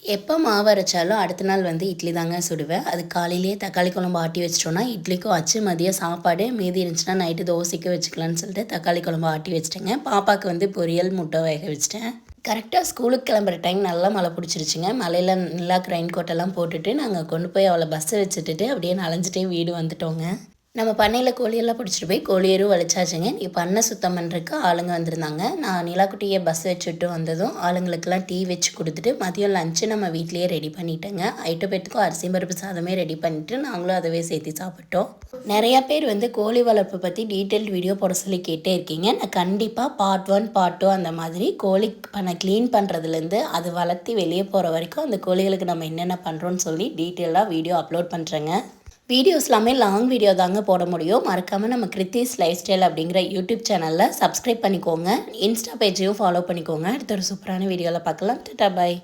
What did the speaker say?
எப்போ மாவு அரைச்சாலும் அடுத்த நாள் வந்து இட்லி தாங்க சுடுவேன். அது காலையிலேயே தக்காளி குழம்பு ஆட்டி வச்சிட்டோன்னா இட்லிக்கும் ஆச்சு, மதியம் சாப்பாடு மீதி இருந்துச்சுன்னா நைட்டு தோசைக்கு வச்சுக்கலான்னு சொல்லிட்டு தக்காளி குழம்பு ஆட்டி வச்சுட்டேங்க. பாப்பாவுக்கு வந்து பொரியல், முட்டை வேக வச்சுட்டேன். கரெக்டாக ஸ்கூலுக்கு கிளம்புற டைம் நல்லா மழை பிடிச்சிருச்சுங்க. மழையில் நல்லா ரெயின் கோட்டெல்லாம் போட்டுட்டு நாங்கள் கொண்டு போய் அவளை பஸ்ஸை வச்சுட்டுட்டு அப்படியே நனைஞ்சிட்டே வீடு வந்துட்டோங்க. நம்ம பண்ணையில் கோழியெல்லாம் பிடிச்சிட்டு போய் கோழியரும் வலிச்சாச்சுங்க. நீ பண்ணை சுத்தம் பண்ணுறதுக்கு ஆளுங்க வந்திருந்தாங்க. நான் நிலாக்குட்டியை பஸ் வச்சுட்டு வந்ததும் ஆளுங்களுக்கெல்லாம் டீ வச்சு கொடுத்துட்டு மதியம் லஞ்சு நம்ம வீட்லேயே ரெடி பண்ணிட்டேங்க. 8 பேத்துக்கும் அரிசி பருப்பு சாதமே ரெடி பண்ணிவிட்டு நாங்களும் அதவே சேர்த்து சாப்பிட்டோம். நிறையா பேர் வந்து கோழி வளர்ப்பு பற்றி டீட்டெயில்டு வீடியோ போட சொல்லி கேட்டே இருக்கீங்க. நான் கண்டிப்பாக பார்ட் 1 பார்ட் 2 அந்த மாதிரி கோழி பண்ணை க்ளீன் பண்ணுறதுலேருந்து அது வளர்த்தி வெளியே போகிற வரைக்கும் அந்த கோழிகளுக்கு நம்ம என்னென்ன பண்ணுறோன்னு சொல்லி டீட்டெயிலாக வீடியோ அப்லோட் பண்ணுறேங்க. வீடியோஸ் எல்லாமே லாங் வீடியோ தாங்க போட முடியும். மறக்காமல் நம்ம கிருத்திஸ் லைஃப் ஸ்டைல் அப்படிங்கிற யூடியூப் சேனலில் சப்ஸ்கிரைப் பண்ணிக்கோங்க. இன்ஸ்டா பேஜையும் ஃபாலோ பண்ணிக்கோங்க. அடுத்த ஒரு சூப்பரான வீடியோவில் பார்க்கலாம். டாடா பாய்.